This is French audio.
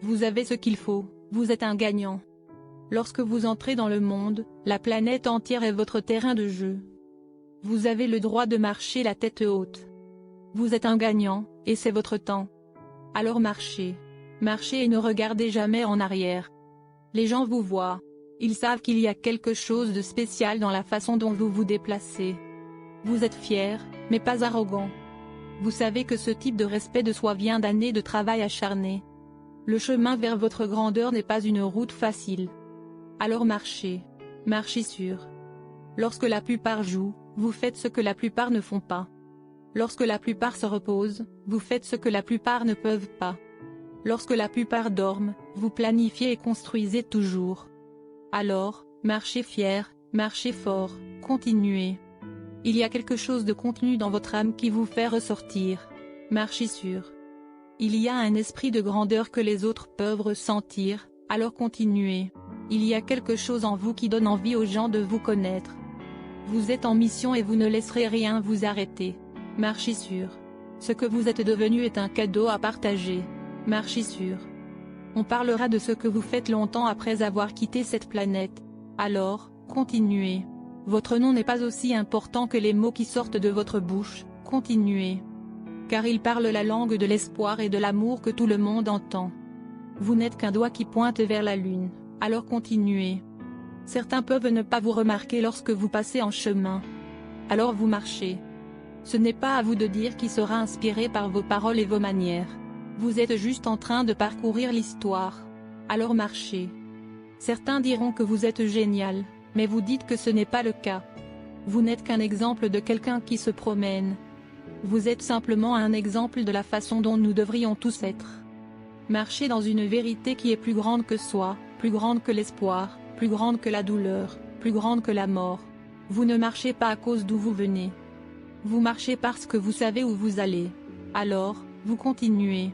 Vous avez ce qu'il faut, vous êtes un gagnant. Lorsque vous entrez dans le monde, la planète entière est votre terrain de jeu. Vous avez le droit de marcher la tête haute. Vous êtes un gagnant, et c'est votre temps. Alors marchez. Marchez et ne regardez jamais en arrière. Les gens vous voient. Ils savent qu'il y a quelque chose de spécial dans la façon dont vous vous déplacez. Vous êtes fier, mais pas arrogant. Vous savez que ce type de respect de soi vient d'années de travail acharné. Le chemin vers votre grandeur n'est pas une route facile. Alors marchez. Marchez sûr. Lorsque la plupart jouent, vous faites ce que la plupart ne font pas. Lorsque la plupart se reposent, vous faites ce que la plupart ne peuvent pas. Lorsque la plupart dorment, vous planifiez et construisez toujours. Alors, marchez fier, marchez fort, continuez. Il y a quelque chose de contenu dans votre âme qui vous fait ressortir. Marchez sûr. Il y a un esprit de grandeur que les autres peuvent ressentir, alors continuez. Il y a quelque chose en vous qui donne envie aux gens de vous connaître. Vous êtes en mission et vous ne laisserez rien vous arrêter. Marchez sûr. Ce que vous êtes devenu est un cadeau à partager. Marchez sûr. On parlera de ce que vous faites longtemps après avoir quitté cette planète. Alors, continuez. Votre nom n'est pas aussi important que les mots qui sortent de votre bouche, continuez. Car il parle la langue de l'espoir et de l'amour que tout le monde entend. Vous n'êtes qu'un doigt qui pointe vers la lune, alors continuez. Certains peuvent ne pas vous remarquer lorsque vous passez en chemin. Alors vous marchez. Ce n'est pas à vous de dire qui sera inspiré par vos paroles et vos manières. Vous êtes juste en train de parcourir l'histoire. Alors marchez. Certains diront que vous êtes génial, mais vous dites que ce n'est pas le cas. Vous n'êtes qu'un exemple de quelqu'un qui se promène. Vous êtes simplement un exemple de la façon dont nous devrions tous être. Marchez dans une vérité qui est plus grande que soi, plus grande que l'espoir, plus grande que la douleur, plus grande que la mort. Vous ne marchez pas à cause d'où vous venez. Vous marchez parce que vous savez où vous allez. Alors, vous continuez.